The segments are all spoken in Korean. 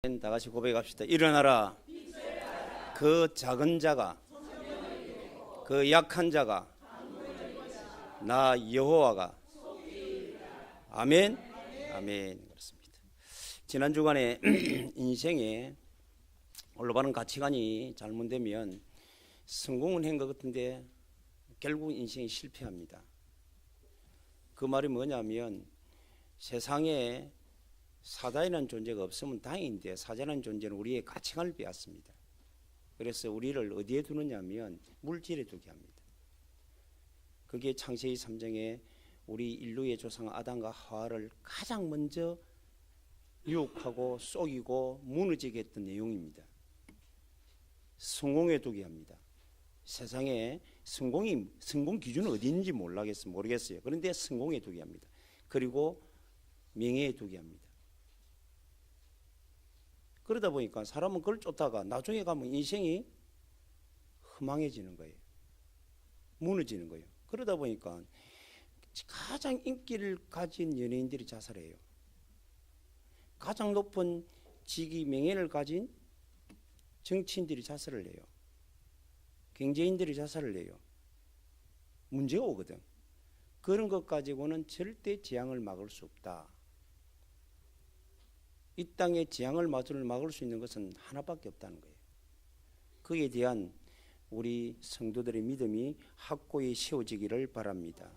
다 같이 고백합시다. 일어나라. 그 작은 자가, 그 약한 자가, 나 여호와가. 아멘. 아멘. 그렇습니다. 지난 주간에 인생에 올바른 가치관이 잘못되면 성공은 한 것 같은데 결국 인생이 실패합니다. 그 말이 뭐냐면 세상에 사자라는 존재가 없으면 다행인데 사자라는 존재는 우리의 가치관을 빼앗습니다. 그래서 우리를 어디에 두느냐면 물질에 두게 합니다. 그게 창세기 3장에 우리 인류의 조상 아담과 하와를 가장 먼저 유혹하고 속이고 무너지게 했던 내용입니다. 성공에 두게 합니다. 세상에 성공 기준은 어디 있는지 모르겠어요. 그런데 성공에 두게 합니다. 그리고 명예에 두게 합니다. 그러다 보니까 사람은 그걸 쫓다가 나중에 가면 인생이 허망해지는 거예요. 무너지는 거예요. 그러다 보니까 가장 인기를 가진 연예인들이 자살해요. 가장 높은 직위 명예를 가진 정치인들이 자살을 해요. 경제인들이 자살을 해요. 문제가 오거든. 그런 것 가지고는 절대 재앙을 막을 수 없다. 이 땅의 재앙을 막을 수 있는 것은 하나밖에 없다는 거예요. 그에 대한 우리 성도들의 믿음이 확고히 세워지기를 바랍니다.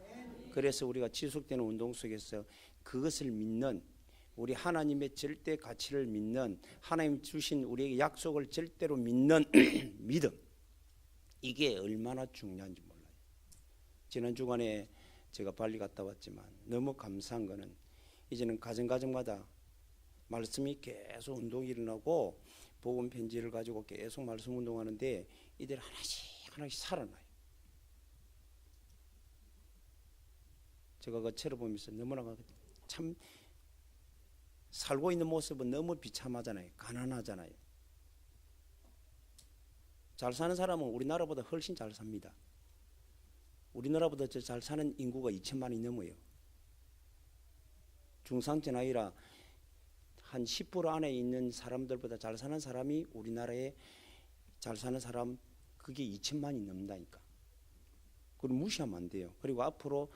그래서 우리가 지속되는 운동 속에서 그것을 믿는, 우리 하나님의 절대 가치를 믿는, 하나님 주신 우리에게 약속을 절대로 믿는 믿음, 이게 얼마나 중요한지 몰라요. 지난 주간에 제가 발리 갔다 왔지만 너무 감사한 거는 이제는 가정마다 말씀이 계속 운동이 일어나고 복음 편지를 가지고 계속 말씀 운동하는데 이들 하나씩 살아나요. 제가 그 책을 보면서 너무나 참 살고 있는 모습은 너무 비참하잖아요. 가난하잖아요. 잘 사는 사람은 우리나라보다 훨씬 잘 삽니다. 우리나라보다 잘 사는 인구가 2천만이 넘어요. 중상층 아니라 한 10% 안에 있는 사람들보다 잘 사는 사람이 우리나라에 잘 사는 사람 그게 2천만이 넘는다니까. 그걸 무시하면 안 돼요. 그리고 앞으로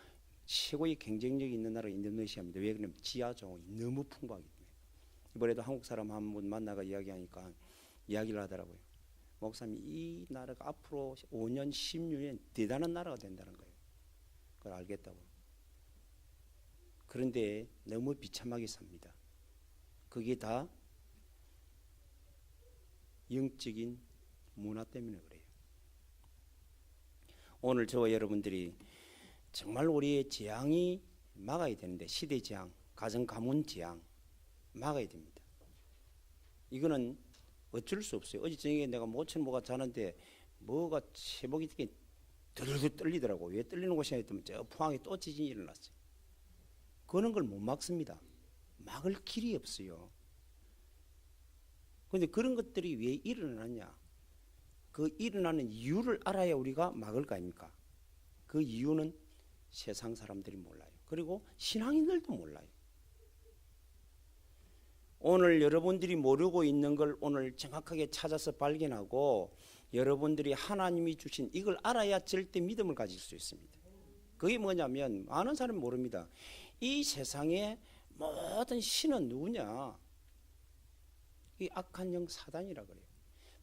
최고의 경쟁력이 있는 나라가 인도네시아입니다. 왜 그러냐면 지하정이 너무 풍부하기 때문에. 이번에도 한국 사람 한 분 만나가 이야기하니까 이야기를 하더라고요. 목사님, 이 나라가 앞으로 5년, 10년 대단한 나라가 된다는 거예요. 그걸 알겠다고. 그런데 너무 비참하게 삽니다. 그게 다 영적인 문화 때문에 그래요. 오늘 저와 여러분들이 정말 우리의 재앙이 막아야 되는데, 시대 재앙, 가정 가문 재앙 막아야 됩니다. 이거는 어쩔 수 없어요. 어제 저녁에 내가 모처럼 뭐가 자는데 뭐가 제목이 되게 들들 떨리더라고. 왜 떨리는 곳이냐 했더니 저 포항에 또 지진이 일어났어요. 그런 걸 못 막습니다. 막을 길이 없어요. 그런데 그런 것들이 왜 일어나냐? 그 일어나는 이유를 알아야 우리가 막을 거 아닙니까? 그 이유는 세상 사람들이 몰라요. 그리고 신앙인들도 몰라요. 오늘 여러분들이 모르고 있는 걸 오늘 정확하게 찾아서 발견하고 여러분들이 하나님이 주신 이걸 알아야 절대 믿음을 가질 수 있습니다. 그게 뭐냐면 많은 사람이 모릅니다. 이 세상에 모든 신은 누구냐? 이 악한 영 사단이라 그래요.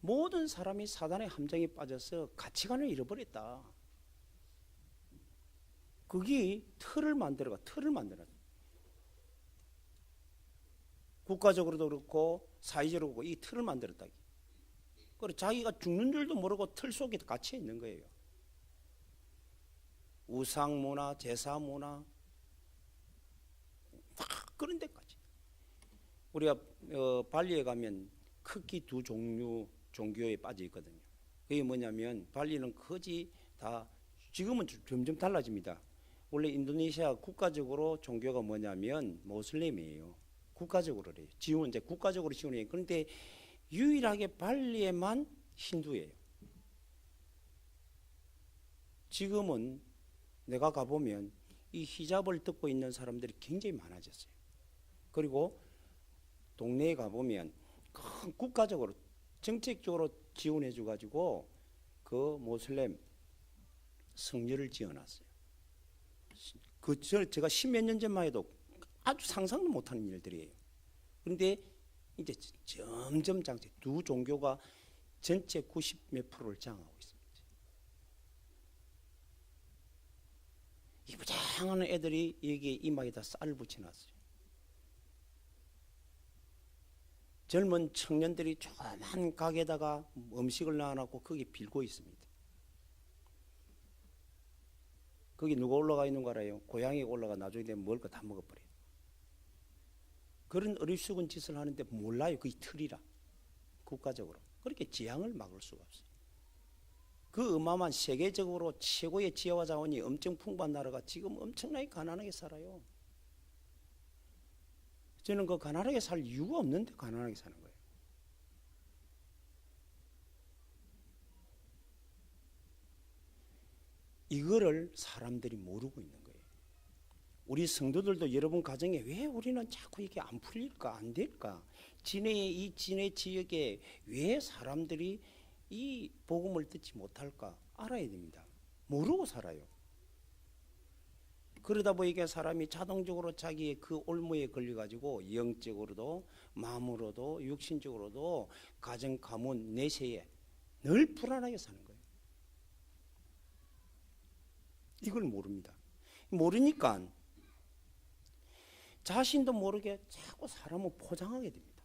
모든 사람이 사단의 함정에 빠져서 가치관을 잃어버렸다. 그게 틀을 만들어가. 국가적으로도 그렇고 사회적으로 그렇고 이 틀을 만들었다. 그리고 자기가 죽는 줄도 모르고 틀 속에 갇혀 있는 거예요. 우상 문화, 제사 문화, 다 그런 데까지. 우리가 발리에 가면 크게 두 종류 종교에 빠져 있거든요. 그게 뭐냐면 발리는 거의 다 지금은 점점 달라집니다. 원래 인도네시아 국가적으로 종교가 뭐냐면 모슬렘이에요. 국가적으로 그래요. 이제 국가적으로 지원해요. 그런데 유일하게 발리에만 힌두예요. 지금은 내가 가보면 이 히잡을 듣고 있는 사람들이 굉장히 많아졌어요. 그리고 동네에 가보면 큰 국가적으로 정책적으로 지원해 줘가지고 그 모슬렘 성전을 지어놨어요. 제가 십몇 년 전만 해도 아주 상상도 못하는 일들이에요. 그런데 이제 점점 장세, 두 종교가 전체 90몇 %를 장악하고 있습니다. 이 부장하는 애들이 여기에 이마에다 쌀을 붙여놨어요. 젊은 청년들이 조그만 가게에다가 음식을 놔놓고 거기 빌고 있습니다. 거기 누가 올라가 있는 거 알아요? 고양이가 올라가 나중에 되면 먹을 거 다 먹어버려요. 그런 어리숙은 짓을 하는데 몰라요. 그게 틀이라. 국가적으로. 그렇게 지향을 막을 수가 없어요. 그 어마어마한 세계적으로 최고의 지혜와 자원이 엄청 풍부한 나라가 지금 엄청나게 가난하게 살아요. 저는 그 가난하게 살 이유가 없는데 가난하게 사는 거예요. 이거를 사람들이 모르고 있는 거예요. 우리 성도들도 여러분 가정에 왜 우리는 자꾸 이게 안 풀릴까, 안 될까? 이 진해 지역에 왜 사람들이 이 복음을 듣지 못할까? 알아야 됩니다. 모르고 살아요. 그러다 보니까 사람이 자동적으로 자기의 그 올무에 걸려가지고 영적으로도 마음으로도 육신적으로도 가정, 가문, 내세에 늘 불안하게 사는 거예요. 이걸 모릅니다. 모르니까 자신도 모르게 자꾸 사람을 포장하게 됩니다.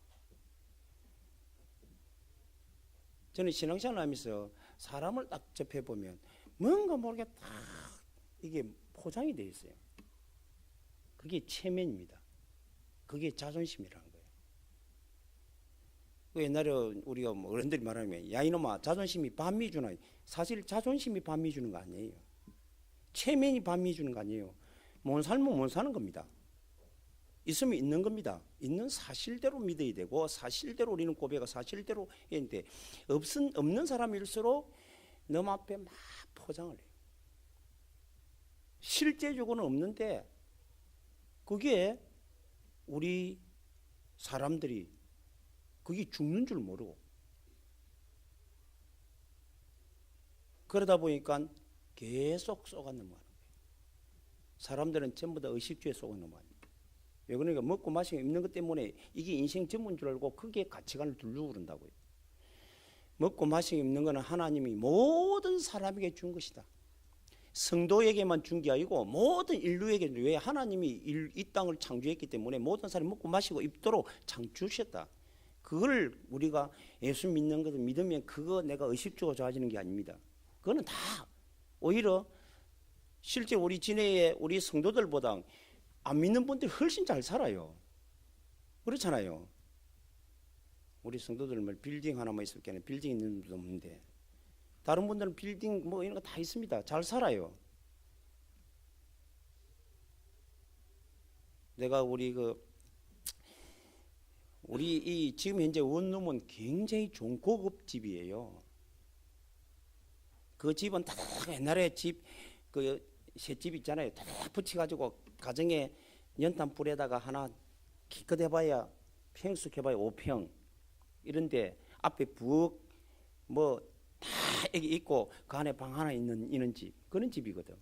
저는 신앙생활을 하면서 사람을 딱 접해보면 뭔가 모르게 딱 이게 포장이 되어 있어요. 그게 체면입니다. 그게 자존심이라는 거예요. 옛날에 우리가 어른들이 말하면 야 이놈아 자존심이 반미 주나, 사실 자존심이 반미 주는 거 아니에요. 체면이 반미 주는 거 아니에요. 못 살면 못 사는 겁니다. 있으면 있는 겁니다. 있는 사실대로 믿어야 되고 사실대로 우리는 고백하고 사실대로 했는데 없는 사람일수록 너 앞에 막 포장을 해요. 실제적으로는 없는데 그게 우리 사람들이 그게 죽는 줄 모르고 그러다 보니까 계속 속아 넘어가는 거예요. 사람들은 전부 다 의식주에 속아 넘어갑니다. 왜 그러니까 먹고 마시고 입는 것 때문에 이게 인생 전부인 줄 알고 그게 가치관을 두려고 그런다고요. 먹고 마시고 입는 것은 하나님이 모든 사람에게 준 것이다. 성도에게만 준 게 아니고 모든 인류에게, 왜 하나님이 이 땅을 창조했기 때문에 모든 사람이 먹고 마시고 입도록 창조하셨다. 그걸 우리가 예수 믿는 것을 믿으면 그거 내가 의식주가 좋아지는 게 아닙니다. 그거는 다 오히려 실제 우리 진해의 우리 성도들보다 안 믿는 분들이 훨씬 잘 살아요. 그렇잖아요. 우리 성도들은 빌딩 하나만 있을 게 아니라 빌딩 있는 분도 없는데 다른 분들은 빌딩 뭐 이런 거 다 있습니다. 잘 살아요. 내가 우리 이 지금 현재 원룸은 굉장히 좋은 고급 집이에요. 그 집은 다 옛날에 그 셋집 있잖아요. 다 붙여가지고 가정에 연탄 불에다가 하나 기껏 해봐야 평수 해봐야 5평 이런데 앞에 북 뭐 다 있고 그 안에 방 하나 있는 집, 그런 집이거든.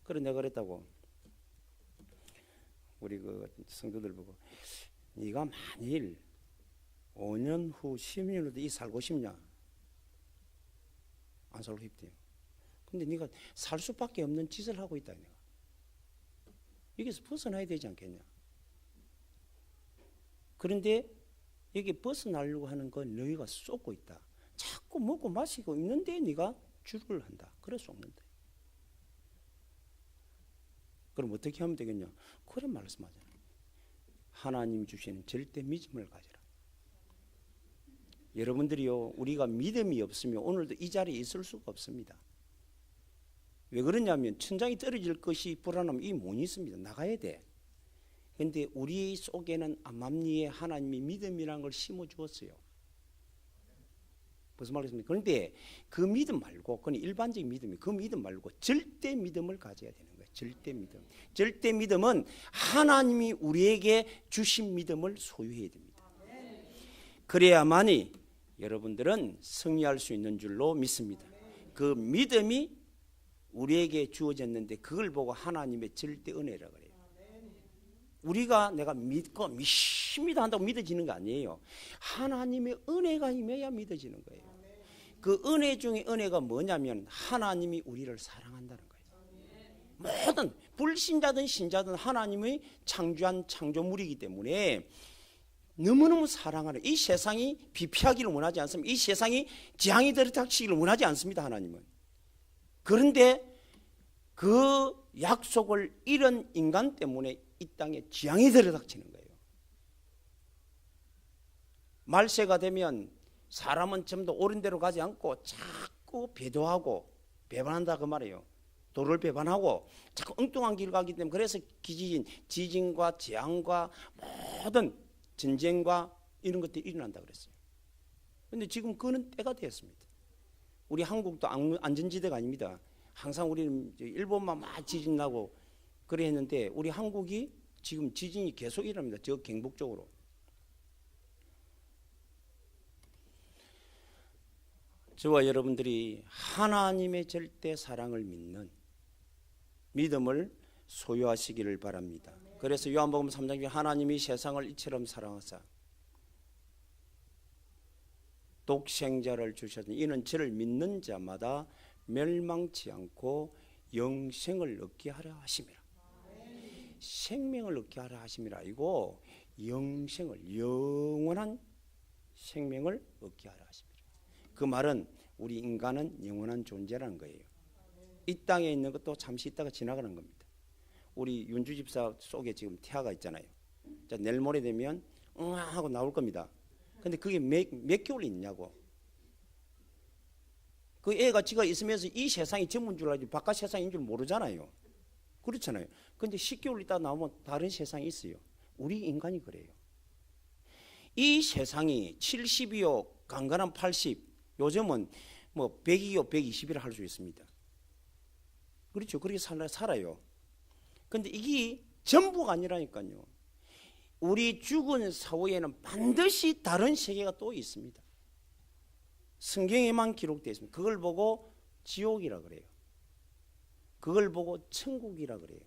그래 내가 그랬다고 우리 그 성도들 보고 네가 만일 5년 후 10년 후도 이 살고 싶냐? 안 살고 싶대요. 근데 네가 살 수밖에 없는 짓을 하고 있다. 내가 여기서 벗어나야 되지 않겠냐? 그런데 여기 벗어나려고 하는 건 너희가 쏟고 있다. 자꾸 먹고 마시고 있는데 네가 주를 한다. 그럴 수 없는데. 그럼 어떻게 하면 되겠냐? 그래 말씀하잖아요. 하나님 주시는 절대 믿음을 가지라. 여러분들이요, 우리가 믿음이 없으면 오늘도 이 자리에 있을 수가 없습니다. 왜 그러냐면 천장이 떨어질 것이 불안하면 이 못 있습니다. 나가야 돼. 그런데 우리 속에는 암암리에 하나님이 믿음이라는 걸 심어 주었어요. 무슨 말이겠습니까? 그런데 그 믿음 말고, 그건 일반적인 믿음이, 그 믿음 말고 절대 믿음을 가져야 되는 거예요. 절대 믿음. 절대 믿음은 하나님이 우리에게 주신 믿음을 소유해야 됩니다. 그래야만이 여러분들은 승리할 수 있는 줄로 믿습니다. 그 믿음이 우리에게 주어졌는데 그걸 보고 하나님의 절대 은혜라고 그래요. 우리가 내가 믿고 믿습니다 한다고 믿어지는 거 아니에요. 하나님의 은혜가 임해야 믿어지는 거예요. 그 은혜 중에 은혜가 뭐냐면 하나님이 우리를 사랑한다는 거예요. 모든 불신자든 신자든 하나님의 창조한 창조물이기 때문에 너무너무 사랑하는, 이 세상이 비피하기를 원하지 않습니다. 이 세상이 재앙이 들이닥치기를 원하지 않습니다. 하나님은. 그런데 그 약속을 잃은 인간 때문에 이 땅에 재앙이 들이닥치는 거예요. 말세가 되면 사람은 좀 더 옳은 대로 가지 않고 자꾸 배도하고 배반한다 그 말이에요. 도를 배반하고 자꾸 엉뚱한 길을 가기 때문에 그래서 지진과 재앙과 모든 전쟁과 이런 것들이 일어난다 그랬어요. 그런데 지금 그는 때가 되었습니다. 우리 한국도 안전지대가 아닙니다. 항상 우리는 일본만 막 지진 나고 그래 했는데 우리 한국이 지금 지진이 계속 일어납니다. 저 경북 쪽으로. 저와 여러분들이 하나님의 절대 사랑을 믿는 믿음을 소유하시기를 바랍니다. 그래서 요한복음 3장 중에 하나님이 세상을 이처럼 사랑하사 독생자를 주셨으니 이는 저를 믿는 자마다 멸망치 않고 영생을 얻게 하려 하심이라. 생명을 얻게 하려 하심이라. 이거 영생을, 영원한 생명을 얻게 하려 하심이라. 그 말은 우리 인간은 영원한 존재라는 거예요. 이 땅에 있는 것도 잠시 있다가 지나가는 겁니다. 우리 윤주 집사 속에 지금 태아가 있잖아요. 자, 내일 모레 되면 하고 나올 겁니다. 근데 그게 몇 개월 있냐고. 그 애가 지가 있으면서 이 세상이 전부인 줄 알지 바깥 세상인 줄 모르잖아요. 그렇잖아요. 근데 10개월 있다 나오면 다른 세상이 있어요. 우리 인간이 그래요. 이 세상이 70이요 강간한 80, 요즘은 뭐 100이요 120이라 할 수 있습니다. 그렇죠. 그렇게 살아요. 근데 이게 전부가 아니라니까요. 우리 죽은 사후에는 반드시 다른 세계가 또 있습니다. 성경에만 기록되어 있습니다. 그걸 보고 지옥이라 그래요. 그걸 보고 천국이라 그래요.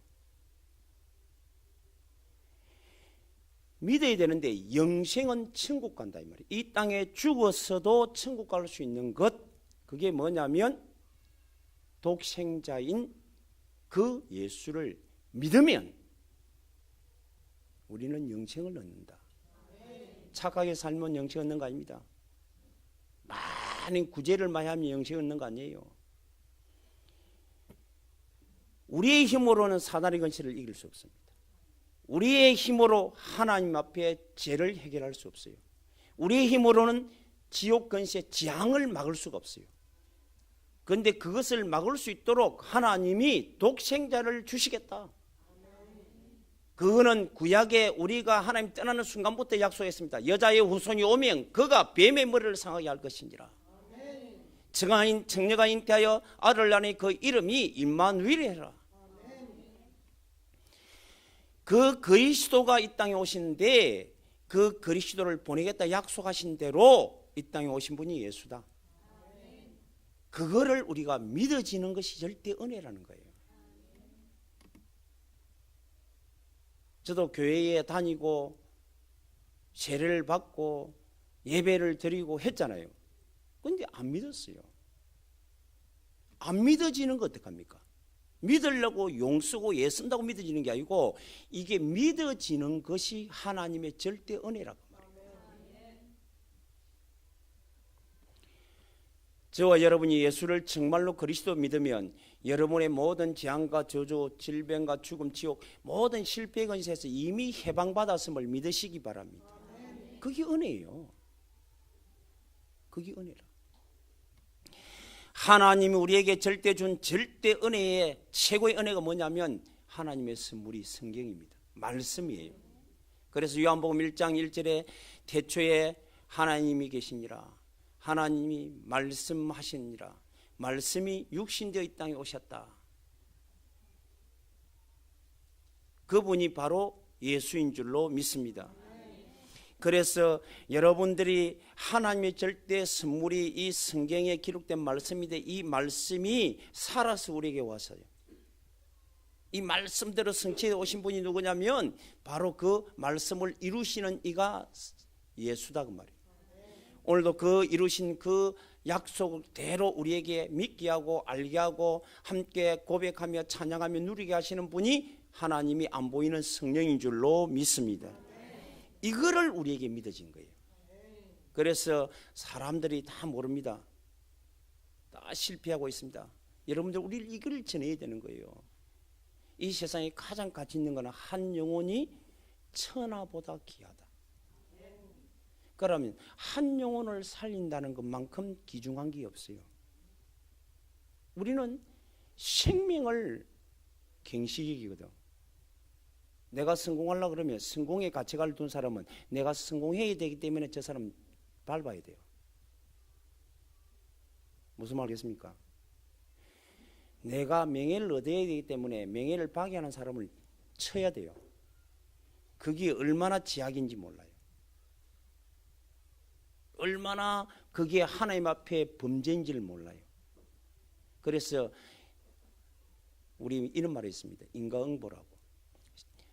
믿어야 되는데 영생은 천국 간다 이 말이에요. 이 땅에 죽었어도 천국 갈 수 있는 것, 그게 뭐냐면 독생자인 그 예수를 믿으면 우리는 영생을 얻는다. 착하게 살면 영생 얻는 거 아닙니다. 많은 구제를 많이 하면 영생 얻는 거 아니에요. 우리의 힘으로는 사단의 권세를 이길 수 없습니다. 우리의 힘으로 하나님 앞에 죄를 해결할 수 없어요. 우리의 힘으로는 지옥 권세 재앙을 막을 수가 없어요. 그런데 그것을 막을 수 있도록 하나님이 독생자를 주시겠다. 그거는 구약에 우리가 하나님 떠나는 순간부터 약속했습니다. 여자의 후손이 오면 그가 뱀의 머리를 상하게 할 것이니라. 청녀가 잉태하여 아들을 낳으니 그 이름이 임마누엘이라. 그 그리스도가 이 땅에 오시는데 그 그리스도를 보내겠다 약속하신 대로 이 땅에 오신 분이 예수다. 그거를 우리가 믿어지는 것이 절대 은혜라는 거예요. 저도 교회에 다니고 세례를 받고 예배를 드리고 했잖아요. 그런데 안 믿었어요. 안 믿어지는 거 어떡합니까? 믿으려고 용 쓰고 예 쓴다고 믿어지는 게 아니고 이게 믿어지는 것이 하나님의 절대 은혜라고 말합니다. 저와 여러분이 예수를 정말로 그리스도 믿으면 여러분의 모든 재앙과 저주, 질병과 죽음, 지옥, 모든 실패의 권세에서 이미 해방받았음을 믿으시기 바랍니다. 그게 은혜예요. 그게 은혜라. 하나님이 우리에게 절대 준 절대 은혜의 최고의 은혜가 뭐냐면 하나님의 선물이 성경입니다. 말씀이에요. 그래서 요한복음 1장 1절에 태초에 하나님이 계시니라. 하나님이 말씀하시니라. 말씀이 육신되어 이 땅에 오셨다. 그분이 바로 예수인 줄로 믿습니다. 그래서 여러분들이 하나님의 절대 선물이 이 성경에 기록된 말씀인데 이 말씀이 살아서 우리에게 왔어요. 이 말씀대로 성취해 오신 분이 누구냐면 바로 그 말씀을 이루시는 이가 예수다 그 말이에요. 오늘도 그 이루신 그 약속대로 우리에게 믿게 하고 알게 하고 함께 고백하며 찬양하며 누리게 하시는 분이 하나님이 안 보이는 성령인 줄로 믿습니다. 이거를 우리에게 믿어진 거예요. 그래서 사람들이 다 모릅니다. 다 실패하고 있습니다. 여러분들 우리 이걸 전해야 되는 거예요. 이 세상에 가장 가치 있는 것은 한 영혼이 천하보다 귀하다. 그러면 한 영혼을 살린다는 것만큼 귀중한 게 없어요. 우리는 생명을 경시 여기거든. 내가 성공하려고 그러면 성공의 가치관을 둔 사람은 내가 성공해야 되기 때문에 저 사람 밟아야 돼요. 무슨 말이겠습니까? 내가 명예를 얻어야 되기 때문에 명예를 파괴하는 사람을 쳐야 돼요. 그게 얼마나 지약인지 몰라요. 얼마나 그게 하나님 앞에 범죄인지를 몰라요. 그래서 우리 이런 말이 있습니다. 인과응보라고.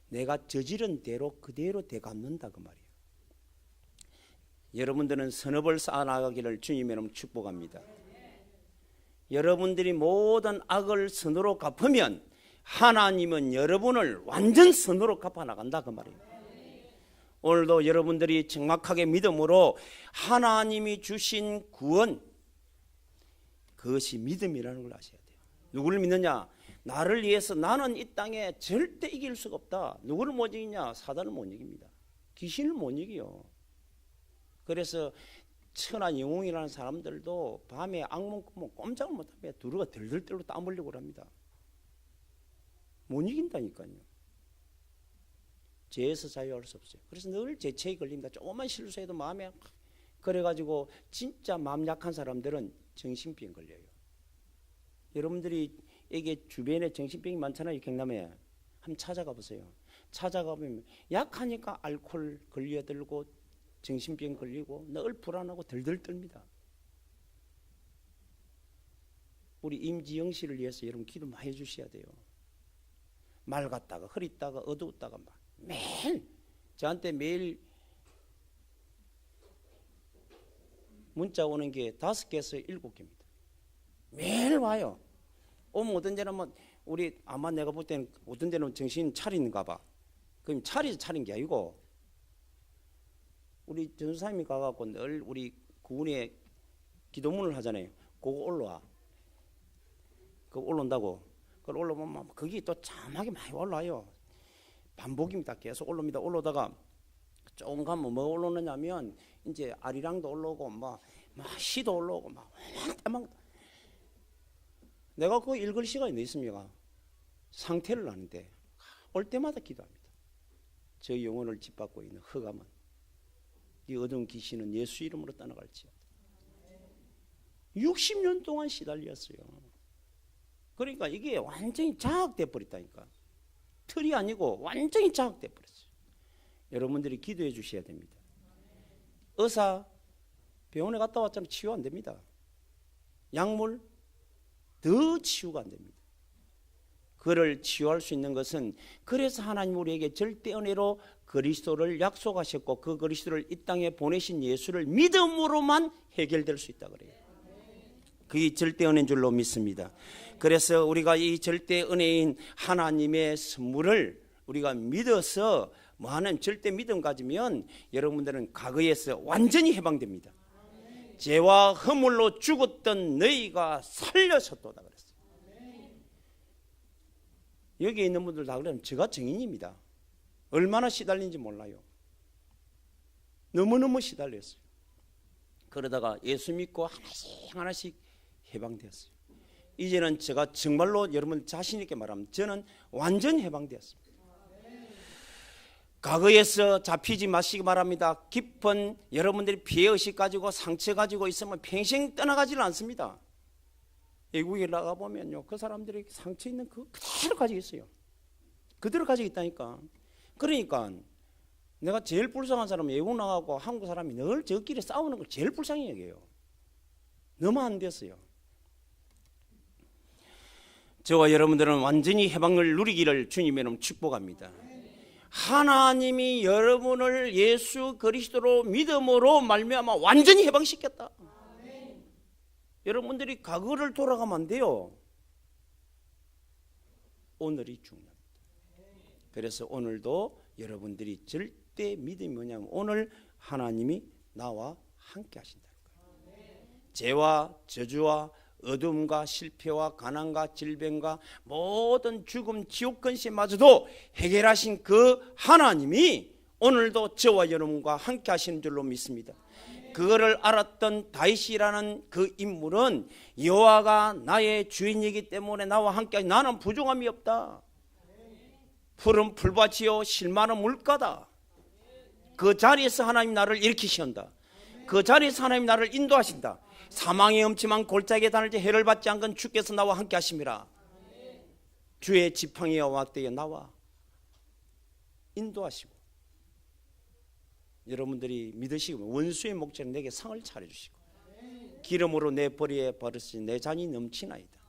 내가 저지른 대로 그대로 되갚는다 그 말이에요. 여러분들은 선업을 쌓아나가기를 주님의 이름으로 축복합니다. 여러분들이 모든 악을 선으로 갚으면 하나님은 여러분을 완전 선으로 갚아나간다 그 말이에요. 오늘도 여러분들이 정확하게 믿음으로 하나님이 주신 구원, 그것이 믿음이라는 걸 아셔야 돼요. 누구를 믿느냐? 나를 위해서 나는 이 땅에 절대 이길 수가 없다. 누구를 못 이기냐? 사단을 못 이깁니다. 귀신을 못 이겨요. 그래서 천하 영웅이라는 사람들도 밤에 악몽 꾸면 꼼짝을 못하면 두루가 덜덜 떨고 땀 흘리고 합니다. 못 이긴다니까요. 죄에서 자유할 수 없어요. 그래서 늘 죄책이 걸립니다. 조금만 실수해도 마음에 그래가지고 진짜 마음 약한 사람들은 정신병 걸려요. 여러분들이 이게 주변에 정신병이 많잖아요. 경남에 한번 찾아가 보세요. 찾아가 보면 약하니까 알코올 걸려들고 정신병 걸리고 늘 불안하고 덜덜 떨립니다. 우리 임지영 씨를 위해서 여러분 기도 많이 해주셔야 돼요. 맑았다가 흐릿다가 어두웠다가 막 매일 저한테 매일 문자 오는 게 5개에서 7개입니다. 매일 와요. 오면 어떤 데는 뭐 우리 아마 내가 볼 때는 어떤 데는 정신 차리는가 봐. 그럼 차린 게 아니고 우리 전사님이 가갖고 늘 우리 구운에 기도문을 하잖아요. 그거 올라와. 그거 올라온다고. 그걸 올라오면 거기 또 참하게 많이 올라와요. 반복입니다. 계속 올라옵니다. 올라오다가 조금 가면 뭐가 올라오느냐면 이제 아리랑도 올라오고 막 시도 올라오고 막 내가 그거 읽을 시간이 있습니까? 상태를 아는데 올 때마다 기도합니다. 저 영혼을 짓밟고 있는 흑암은 이 어두운 귀신은 예수 이름으로 떠나갈지어다. 60년 동안 시달렸어요. 그러니까 이게 완전히 자학돼 버렸다니까. 틀이 아니고 완전히 자학돼 버렸어요. 여러분들이 기도해 주셔야 됩니다. 의사 병원에 갔다 왔자면 치유 안 됩니다. 약물 더 치유가 안 됩니다. 그를 치유할 수 있는 것은 그래서 하나님 우리에게 절대 은혜로 그리스도를 약속하셨고 그 그리스도를 이 땅에 보내신 예수를 믿음으로만 해결될 수 있다 그래요. 그게 절대 은혜인 줄로 믿습니다. 그래서 우리가 이 절대 은혜인 하나님의 선물을 우리가 믿어서 뭐하는 절대 믿음 가지면 여러분들은 과거에서 완전히 해방됩니다. 죄와 허물로 죽었던 너희가 살려섰도다 그랬어요. 여기에 있는 분들 다 그러면 제가 증인입니다. 얼마나 시달린지 몰라요. 너무너무 시달렸어요. 그러다가 예수 믿고 하나씩 하나씩 해방되었어요. 이제는 제가 정말로 여러분 자신 있게 말하면 저는 완전 해방되었습니다. 과거에서 잡히지 마시기 바랍니다. 깊은 여러분들이 피해의식 가지고 상처 가지고 있으면 평생 떠나가지를 않습니다. 외국에 나가보면요, 그 사람들이 상처 있는 그 그대로 가지고 있어요. 그대로 가지고 있다니까. 그러니까 내가 제일 불쌍한 사람은 외국 나가고 한국 사람이 늘 저끼리 싸우는 걸 제일 불쌍히 여겨요. 너무 안 됐어요. 저와 여러분들은 완전히 해방을 누리기를 주님의 이름으로 축복합니다. 하나님이 여러분을 예수 그리스도로 믿음으로 말미암아 완전히 해방시켰다. 여러분들이 과거를 돌아가면 안 돼요. 오늘이 중요합니다. 그래서 오늘도 여러분들이 절대 믿음이 뭐냐면 오늘 하나님이 나와 함께 하신다는 거예요. 죄와 저주와 어둠과 실패와 가난과 질병과 모든 죽음 지옥 근심마저도 해결하신 그 하나님이 오늘도 저와 여러분과 함께 하시는 줄로 믿습니다. 그거를 알았던 다윗이라는 그 인물은 여호와가 나의 주인이기 때문에 나와 함께 나는 부족함이 없다. 푸른 풀밭이요 실마는 물가다. 그 자리에서 하나님 나를 일으키신다. 그 자리에서 하나님 나를 인도하신다. 사망의 엄침한 골짜기에 다닐지 해를 받지 않건 주께서 나와 함께 하심이라. 주의 지팡이와 막대에 나와 인도하시고 여러분들이 믿으시고 원수의 목전에 내게 상을 차려주시고 기름으로 내 머리에 버릇이 내 잔이 넘치나이다.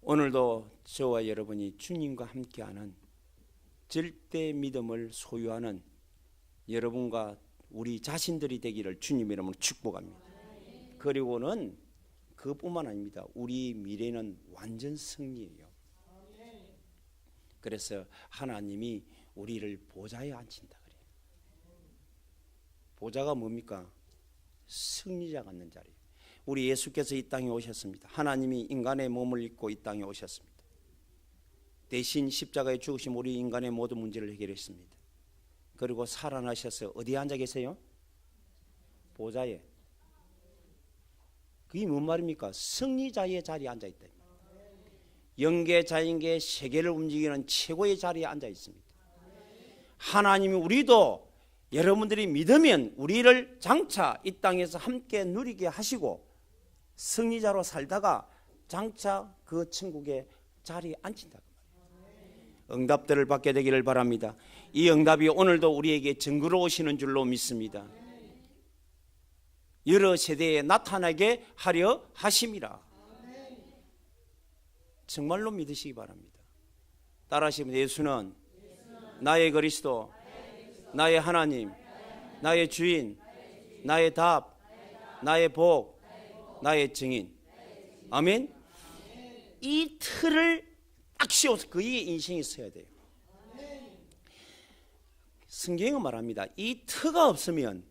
오늘도 저와 여러분이 주님과 함께하는 절대 믿음을 소유하는 여러분과 우리 자신들이 되기를 주님의 이름으로 축복합니다. 그리고는 그뿐만 아닙니다. 우리 미래는 완전 승리예요. 그래서 하나님이 우리를 보좌에 앉힌다 그래요. 보좌가 뭡니까? 승리자가 앉는 자리예요. 우리 예수께서 이 땅에 오셨습니다. 하나님이 인간의 몸을 입고 이 땅에 오셨습니다. 대신 십자가에 죽으신 우리 인간의 모든 문제를 해결했습니다. 그리고 살아나셔서 어디에 앉아 계세요? 보좌에. 그게 뭔 말입니까? 승리자의 자리에 앉아 있다. 영계 자연계 세계를 움직이는 최고의 자리에 앉아 있습니다. 하나님이 우리도 여러분들이 믿으면 우리를 장차 이 땅에서 함께 누리게 하시고 승리자로 살다가 장차 그 천국의 자리에 앉힌다. 응답들을 받게 되기를 바랍니다. 이 응답이 오늘도 우리에게 증거로우시는 줄로 믿습니다. 여러 세대에 나타나게 하려 하심이라. 정말로 믿으시기 바랍니다. 따라하시면 예수는 나의 그리스도, 나의 하나님, 나의 주인, 나의 답, 나의 복, 나의 증인. 아멘. 이 틀을 딱 씌워서 그의 인생이 있어야 돼요. 성경은 말합니다. 이 터가 없으면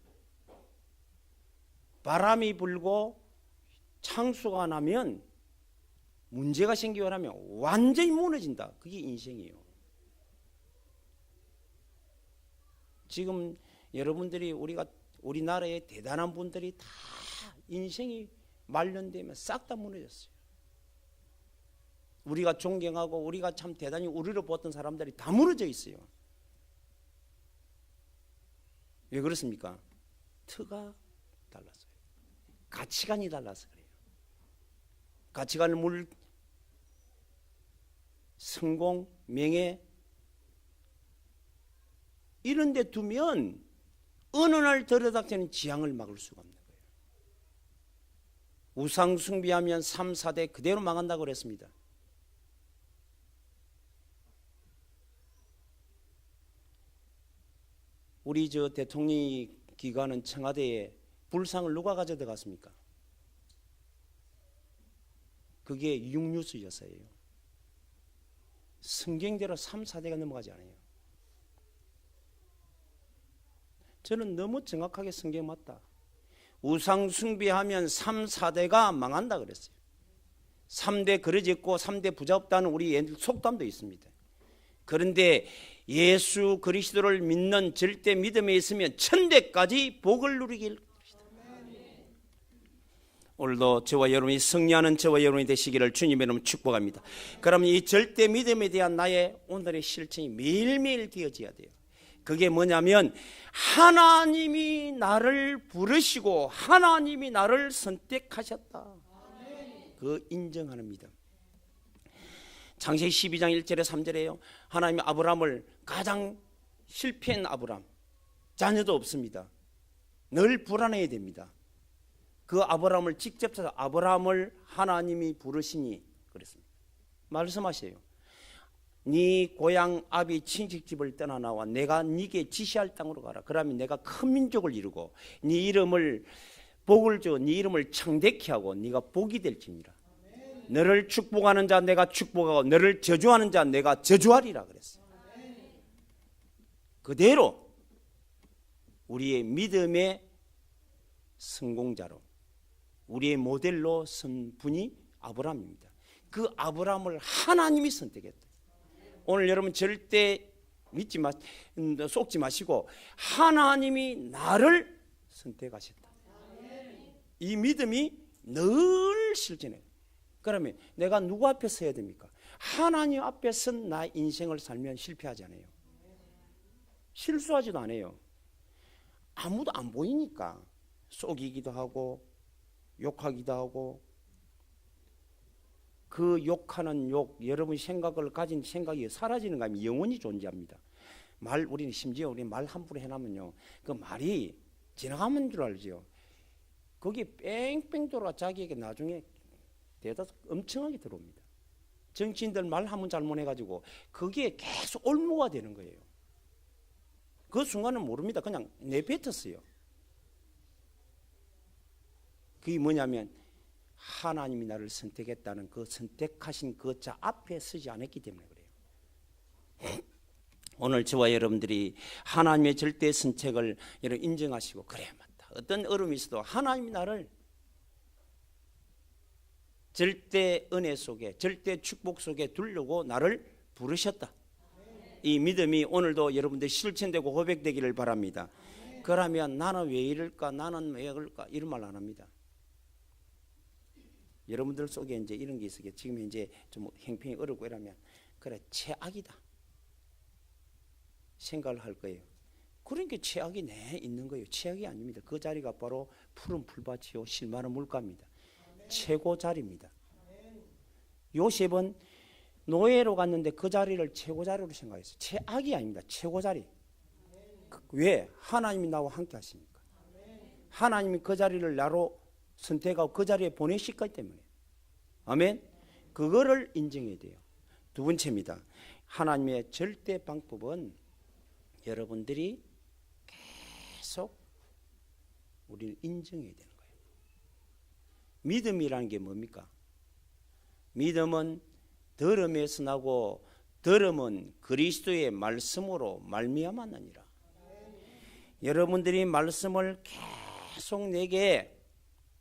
바람이 불고 창수가 나면 문제가 생기고 나면 완전히 무너진다. 그게 인생이에요. 지금 여러분들이 우리나라의 대단한 분들이 다 인생이 말년되면 싹 다 무너졌어요. 우리가 존경하고 우리가 참 대단히 우리를 보았던 사람들이 다 무너져 있어요. 왜 그렇습니까? 터가 달랐어요. 가치관이 달라서 그래요. 가치관을 성공, 명예 이런 데 두면 어느 날 들여닥치는 지향을 막을 수가 없는 거예요. 우상 숭배하면 3, 4대 그대로 망한다고 그랬습니다. 우리 저 대통령이 기관은 청와대에 불상을 누가 가져다 갔습니까? 그게 육뉴스였어요. 성경대로 3, 4대가 넘어가지 않아요. 저는 너무 정확하게 성경 맞다. 우상 숭배하면 3, 4대가 망한다 그랬어요. 3대 그려졌고 3대 부자 없다는 우리 옛 속담도 있습니다. 그런데 예수 그리스도를 믿는 절대 믿음에 있으면 천대까지 복을 누리길. 오늘도 저와 여러분이 승리하는 저와 여러분이 되시기를 주님의 이름으로 축복합니다. 그러면 이 절대 믿음에 대한 나의 오늘의 실천이 매일매일 되어져야 돼요. 그게 뭐냐면 하나님이 나를 부르시고 하나님이 나를 선택하셨다. 그 인정하는 믿음. 창세기 12장 1절에 3절에요. 하나님이 아브라함을 가장 실패한 아브람, 자녀도 없습니다. 늘 불안해야 됩니다. 그 아브람을 직접 찾아 아브람을 하나님이 부르시니 그랬습니다. 말씀하세요. 네 고향 아비 친척집을 떠나 나와 내가 네게 지시할 땅으로 가라. 그러면 내가 큰 민족을 이루고 네 이름을 복을 주어 네 이름을 창대케 하고 네가 복이 될지니라. 너를 축복하는 자 내가 축복하고 너를 저주하는 자 내가 저주하리라 그랬어요. 그대로 우리의 믿음의 성공자로 우리의 모델로 선 분이 아브람입니다. 그 아브람을 하나님이 선택했다. 오늘 여러분 절대 속지 마시고 하나님이 나를 선택하셨다. 이 믿음이 늘 실전해요. 그러면 내가 누구 앞에 서야 됩니까? 하나님 앞에 선 나의 인생을 살면 실패하지 않아요. 실수하지도 않아요. 아무도 안 보이니까 속이기도 하고 욕하기도 하고 그 욕하는 욕 여러분 생각을 가진 생각이 사라지는 거 아니면 영원히 존재합니다. 우리는 심지어 우리 말 함부로 해놓으면요 그 말이 지나가는 줄 알죠. 거기 뺑뺑 돌아 자기에게 나중에 대답 엄청나게 들어옵니다. 정치인들 말 한번 잘못해가지고 거기에 계속 올무가 되는 거예요. 그 순간은 모릅니다. 그냥 내뱉었어요. 그게 뭐냐면 하나님이 나를 선택했다는 그 선택하신 그 자 앞에 서지 않았기 때문에 그래요. 오늘 저와 여러분들이 하나님의 절대 선택을 인정하시고 그래 맞다. 어떤 어려움이 있어도 하나님이 나를 절대 은혜 속에 절대 축복 속에 두려고 나를 부르셨다. 이 믿음이 오늘도 여러분들 실천되고 고백되기를 바랍니다. 그러면 나는 왜 이럴까 나는 왜 그럴까 이런 말 안 합니다. 여러분들 속에 이제 이런 게 있어요. 지금 이제 좀 행편이 어렵고 이러면 그래 최악이다 생각을 할 거예요. 그러니까 최악이 있는 거예요. 최악이 아닙니다. 그 자리가 바로 푸른 풀밭이요 실마른 물가입니다. 최고 자리입니다. 요셉은 노예로 갔는데 그 자리를 최고 자리로 생각했어요. 최악이 아닙니다. 최고 자리. 왜? 하나님이 나와 함께 하시니까. 하나님이 그 자리를 나로 선택하고 그 자리에 보내실 거기 때문에. 아멘. 그거를 인정해야 돼요. 두 번째입니다. 하나님의 절대 방법은 여러분들이 계속 우리를 인정해야 되는 거예요. 믿음이라는 게 뭡니까? 믿음은 들음에서 나고 들음은 그리스도의 말씀으로 말미암아 나니라. 여러분들이 말씀을 계속 내게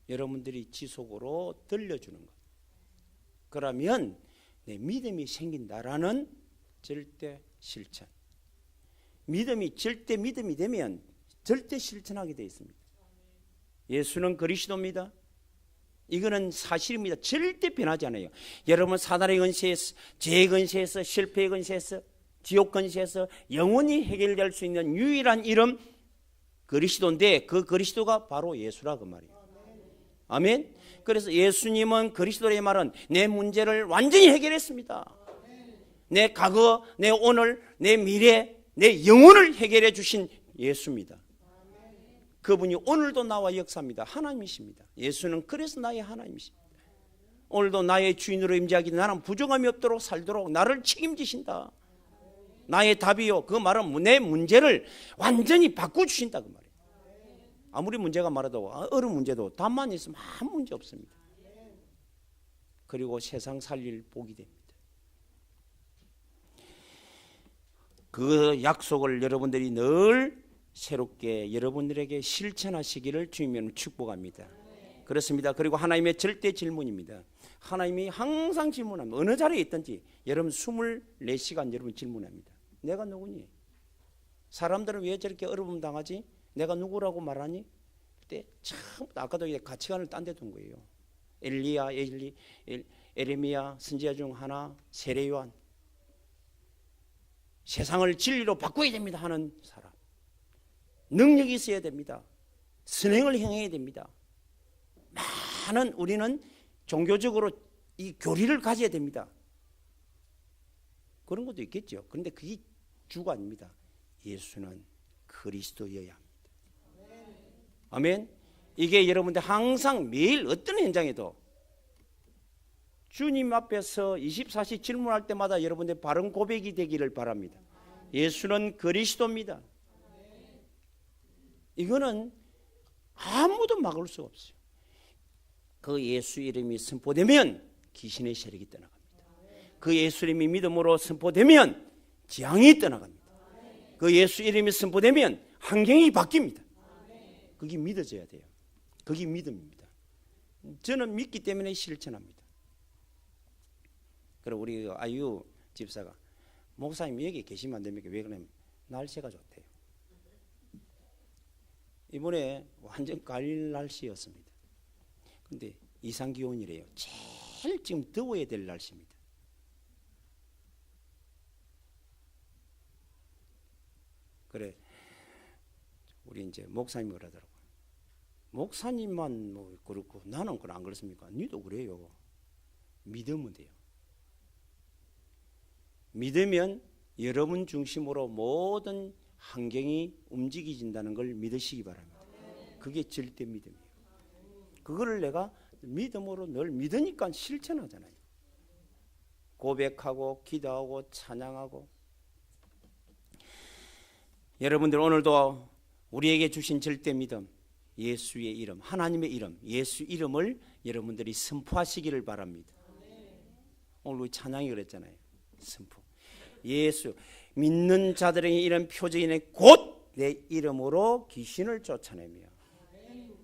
여러분들이 지속으로 들려주는 것. 그러면 내 믿음이 생긴다라는 절대 실천. 믿음이 절대 믿음이 되면 절대 실천하게 되어 있습니다. 예수는 그리스도입니다. 이거는 사실입니다. 절대 변하지 않아요. 여러분 사단의 근세에서 죄의 근세에서 실패의 근세에서 지옥 근세에서 영원히 해결될 수 있는 유일한 이름 그리스도인데 그 그리스도가 바로 예수라 그 말이에요. 아멘. 그래서 예수님은 그리스도의 말은 내 문제를 완전히 해결했습니다. 내 과거, 내 오늘, 내 미래, 내 영혼을 해결해 주신 예수입니다. 그분이 오늘도 나와 역사합니다. 하나님이십니다. 예수는 그래서 나의 하나님이십니다. 오늘도 나의 주인으로 임재하기 나는 부정함이 없도록 살도록 나를 책임지신다. 나의 답이요. 그 말은 내 문제를 완전히 바꿔주신다 그 말이에요. 아무리 문제가 많아도 어려운 문제도 답만 있으면 아무 문제 없습니다. 그리고 세상 살릴 복이 됩니다. 그 약속을 여러분들이 늘 새롭게 여러분들에게 실천하시기를 주님은 축복합니다. 그렇습니다. 그리고 하나님의 절대 질문입니다. 하나님이 항상 질문합니다. 어느 자리에 있든지 여러분 24시간 여러분 질문합니다. 내가 누구니? 사람들은 왜 저렇게 어려움 당하지? 내가 누구라고 말하니? 그때 참 아까도 가치관을 딴 데 둔 거예요. 엘리야, 에레미야 선지자 중 하나, 세례요한. 세상을 진리로 바꿔야 됩니다 하는 사람. 능력이 있어야 됩니다. 선행을 행해야 됩니다. 많은 우리는 종교적으로 이 교리를 가져야 됩니다. 그런 것도 있겠죠. 그런데 그게 주가 아닙니다. 예수는 그리스도여야 합니다. 아멘. 이게 여러분들 항상 매일 어떤 현장에도 주님 앞에서 24시 질문할 때마다 여러분들 바른 고백이 되기를 바랍니다. 예수는 그리스도입니다. 이거는 아무도 막을 수 없어요. 그 예수 이름이 선포되면 귀신의 세력이 떠나갑니다. 그 예수 이름이 믿음으로 선포되면 재앙이 떠나갑니다. 그 예수 이름이 선포되면 환경이 바뀝니다. 그게 믿어져야 돼요. 그게 믿음입니다. 저는 믿기 때문에 실천합니다. 그리고 우리 아유 집사가 목사님 여기 계시면 안 됩니까? 왜 그러냐면 날씨가 좋대요. 이번에 완전 가을 날씨였습니다. 근데 이상기온이래요. 제일 지금 더워야 될 날씨입니다. 그래 우리 이제 목사님 그러더라고요. 목사님만 뭐 그렇고 나는 그건 안 그렇습니까? 니도 그래요. 믿으면 돼요. 믿으면 여러분 중심으로 모든 환경이 움직여진다는 걸 믿으시기 바랍니다. 그게 절대 믿음이에요. 그거를 내가 믿음으로 늘 믿으니까 실천하잖아요. 고백하고 기도하고 찬양하고. 여러분들 오늘도 우리에게 주신 절대 믿음, 예수의 이름, 하나님의 이름, 예수 이름을 여러분들이 선포하시기를 바랍니다. 오늘 우리 찬양이 그랬잖아요. 선포. 예수 믿는 자들에게 이런 표적이네 곧 내 이름으로 귀신을 쫓아내며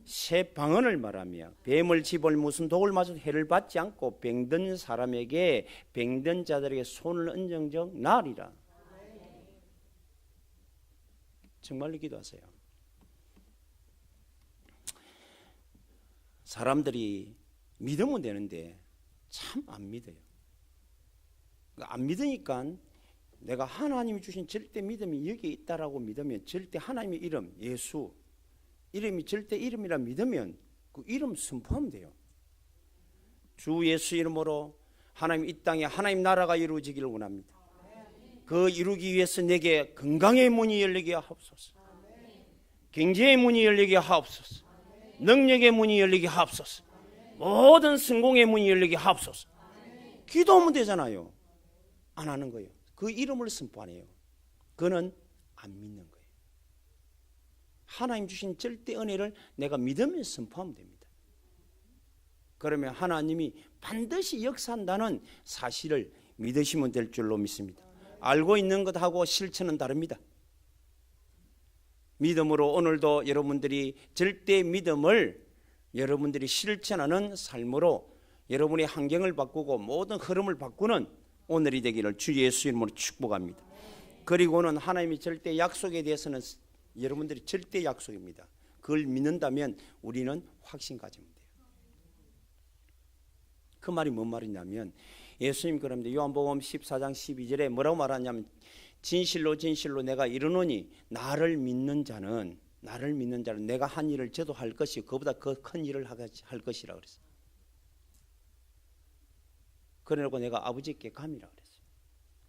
새 방언을 말하며 뱀을 집을 무슨 독을 맞아도 해를 받지 않고 병든 사람에게 병든 자들에게 손을 얹은 적 나으리라. 정말로 기도하세요. 사람들이 믿으면 되는데 참 안 믿어요. 안 믿으니까 내가 하나님이 주신 절대 믿음이 여기 있다라고 믿으면 절대 하나님의 이름 예수 이름이 절대 이름이라 믿으면 그 이름 선포하면 돼요. 주 예수 이름으로 하나님 이 땅에 하나님 나라가 이루어지기를 원합니다. 그 이루기 위해서 내게 건강의 문이 열리게 하옵소서. 경제의 문이 열리게 하옵소서. 능력의 문이 열리게 하옵소서. 모든 성공의 문이 열리게 하옵소서. 기도하면 되잖아요. 안 하는 거예요. 그 이름을 선포 안 해요. 그는 안 믿는 거예요. 하나님 주신 절대 은혜를 내가 믿으면서 선포하면 됩니다. 그러면 하나님이 반드시 역사한다는 사실을 믿으시면 될 줄로 믿습니다. 알고 있는 것하고 실천은 다릅니다. 믿음으로 오늘도 여러분들이 절대 믿음을 여러분들이 실천하는 삶으로 여러분의 환경을 바꾸고 모든 흐름을 바꾸는 오늘이 되기를 주 예수 이름으로 축복합니다. 그리고는 하나님의 절대 약속에 대해서는 여러분들이 절대 약속입니다. 그걸 믿는다면 우리는 확신 가지면 돼요. 그 말이 뭔 말이냐면 예수님 그럽니다. 요한복음 14장 12절에 뭐라고 말하냐면 진실로 진실로 내가 이르노니 나를 믿는 자는 내가 한 일을 저도 할 것이 그보다 더 큰 일을 할 것이라 그랬어요. 그러고 내가 아버지께 감이라 그랬어요.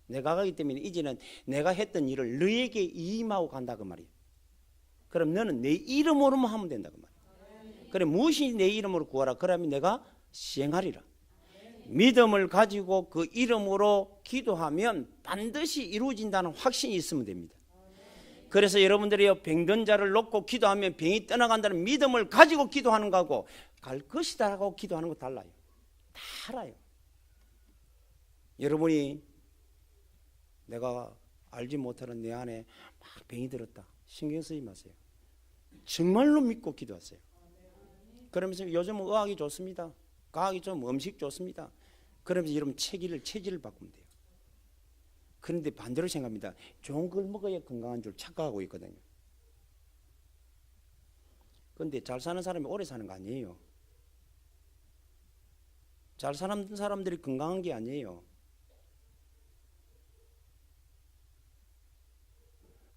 내가 가기 때문에 이제는 내가 했던 일을 너에게 이임하고 간다 그 말이에요. 그럼 너는 내 이름으로만 하면 된다 그 말이에요. 그래 무엇이 내 이름으로 구하라 그러면 내가 시행하리라. 믿음을 가지고 그 이름으로 기도하면 반드시 이루어진다는 확신이 있으면 됩니다. 그래서 여러분들이 병든 자를 놓고 기도하면 병이 떠나간다는 믿음을 가지고 기도하는 거하고 갈 것이다 라고 기도하는 거 달라요. 다 알아요. 여러분이 내가 알지 못하는 내 안에 막 병이 들었다. 신경 쓰지 마세요. 정말로 믿고 기도하세요. 그러면서 요즘은 의학이 좋습니다. 과학이 좀 음식 좋습니다. 그러면서 여러분 체질을 바꾸면 돼요. 그런데 반대로 생각합니다. 좋은 걸 먹어야 건강한 줄 착각하고 있거든요. 그런데 잘 사는 사람이 오래 사는 거 아니에요. 잘 사는 사람들이 건강한 게 아니에요.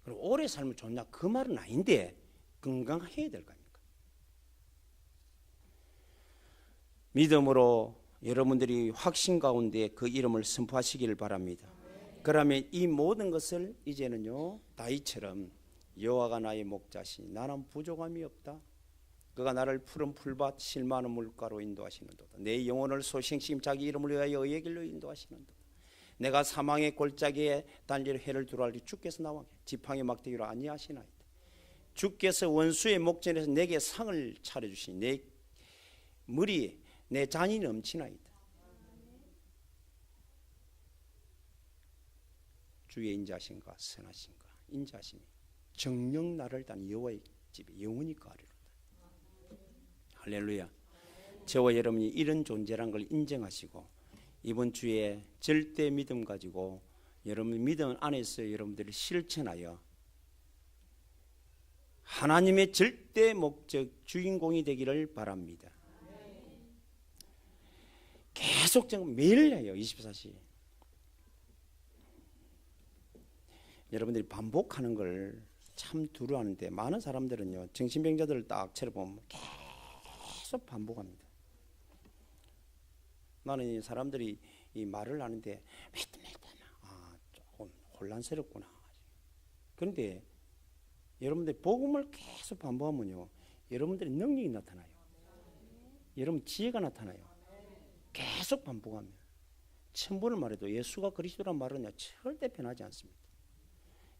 그리고 오래 살면 좋냐 그 말은 아닌데 건강해야 될 거 아닙니까? 믿음으로 여러분들이 확신 가운데 그 이름을 선포하시기를 바랍니다. 그러면 이 모든 것을 이제는요 다윗처럼 여호와가 나의 목자시니 나는 부족함이 없다. 그가 나를 푸른 풀밭 실만한 물가로 인도하시는도다. 내 영혼을 소생시킴 자기 이름을 위하여 의의 길로 인도하시는도다. 내가 사망의 골짜기에 달릴 해를 두루하리 주께서 나와 지팡이 막대기로 안위하시나이다. 주께서 원수의 목전에서 내게 상을 차려주시니 내 머리에 내 잔이 넘치나이다. 주의 인자하신가 선하신가 인자하심이 정녕 나를 단 여호와의 집에 영원히 거하리로다. 할렐루야. 저와 여러분이 이런 존재란 걸 인정하시고 이번 주에 절대 믿음 가지고 여러분 믿음 안에서 여러분들이 실천하여 하나님의 절대 목적 주인공이 되기를 바랍니다. 계속 매일 해요. 24시. 여러분들이 반복하는 걸 참 두려워하는데 많은 사람들은요 정신병자들을 딱 쳐다보면 계속 반복합니다. 나는 이 사람들이 이 말을 하는데 조금 혼란스럽구나. 그런데 여러분들 복음을 계속 반복하면요 여러분들의 능력이 나타나요. 여러분 지혜가 나타나요. 계속 반복하면 천번을 말해도 예수가 그리스도란 말은 절대 변하지 않습니다.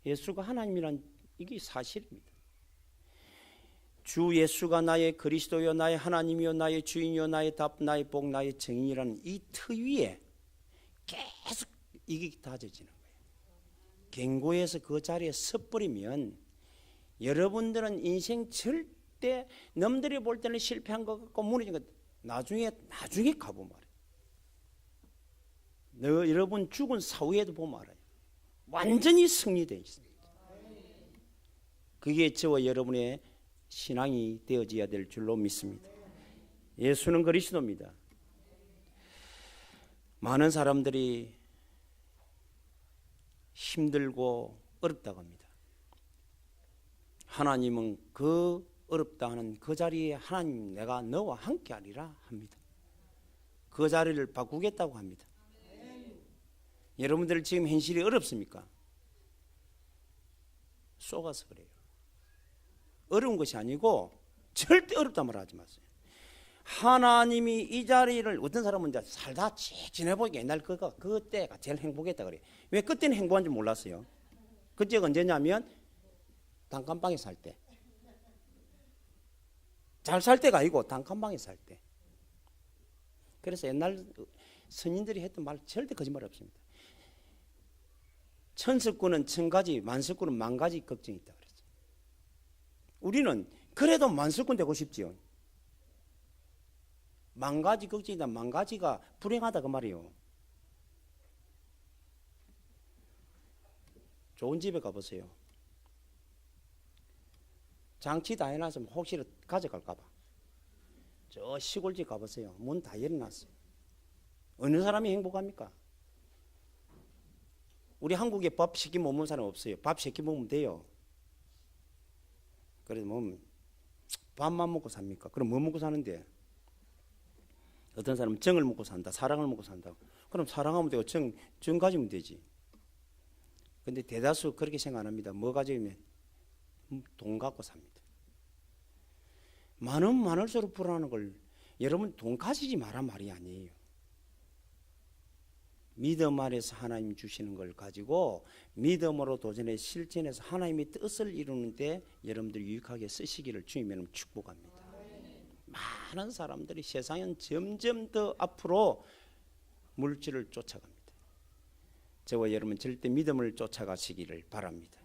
예수가 하나님이란 이게 사실입니다. 주 예수가 나의 그리스도요 나의 하나님이요 나의 주인이요 나의 답 나의 복 나의 정의라는 이 터 위에 계속 이게 다져지는 거예요. 경고에서 그 자리에 섰버리면 여러분들은 인생 절대 남들이 볼 때는 실패한 것 같고 무너진 것 나중에 가보면 알아요. 여러분 죽은 사후에도 보면 알아요. 완전히 승리되어 있습니다. 그게 저와 여러분의 신앙이 되어져야 될 줄로 믿습니다. 예수는 그리스도입니다. 많은 사람들이 힘들고 어렵다고 합니다. 하나님은 그 어렵다 하는 그 자리에 하나님 내가 너와 함께 하리라 합니다. 그 자리를 바꾸겠다고 합니다. 여러분들 지금 현실이 어렵습니까? 속아서 그래요. 어려운 것이 아니고 절대 어렵단 말 하지 마세요. 하나님이 이 자리를 어떤 사람은 이제 살다 지내보니까 옛날 그때가 제일 행복했다 그래요. 왜 그때는 행복한 줄 몰랐어요? 그때가 언제냐면 단칸방에 살 때. 잘 살 때가 아니고 단칸방에 살 때. 그래서 옛날 선인들이 했던 말 절대 거짓말 없습니다. 천석구는 천가지, 만석구는 만가지 걱정이 있다 그랬죠. 우리는 그래도 만석군 되고 싶지요. 만가지 걱정이다. 만가지가 불행하다 그 말이에요. 좋은 집에 가보세요. 장치 다 해놨으면 혹시 가져갈까 봐. 저 시골집 가보세요. 문 다 열어놨어요. 어느 사람이 행복합니까? 우리 한국에 밥 시키 못 먹는 사람 없어요. 밥 시키 먹으면 돼요. 그래서 뭐 밥만 먹고 삽니까? 그럼 뭐 먹고 사는데? 어떤 사람은 정을 먹고 산다. 사랑을 먹고 산다. 그럼 사랑하면 되고 정 가지면 되지. 근데 대다수 그렇게 생각 안 합니다. 뭐 가지면 돈 갖고 삽니다. 많으면 많을수록 불안한 걸 여러분 돈 가지지 마란 말이 아니에요. 믿음 안에서 하나님 주시는 걸 가지고 믿음으로 도전해 실천해서 하나님의 뜻을 이루는데 여러분들이 유익하게 쓰시기를 주님의 축복합니다. 많은 사람들이 세상은 점점 더 앞으로 물질을 쫓아갑니다. 저와 여러분 절대 믿음을 쫓아가시기를 바랍니다.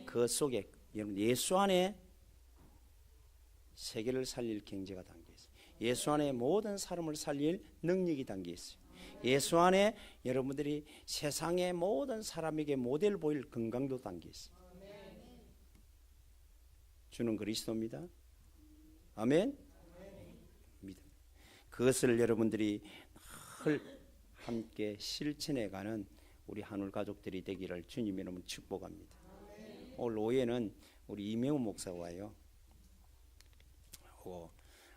그 속에 여러분 예수 안에 세계를 살릴 경제가 담겨 있어요. 예수 안에 모든 사람을 살릴 능력이 담겨 있어요. 예수 안에 여러분들이 세상의 모든 사람에게 모델 보일 건강도 담겨 있어요. 주는 그리스도입니다. 아멘. 믿음. 그것을 여러분들이 늘 함께 실천해가는 우리 한울 가족들이 되기를 주님의 이름으로 축복합니다. 오늘 오후에는 우리 이명훈 목사가 와요.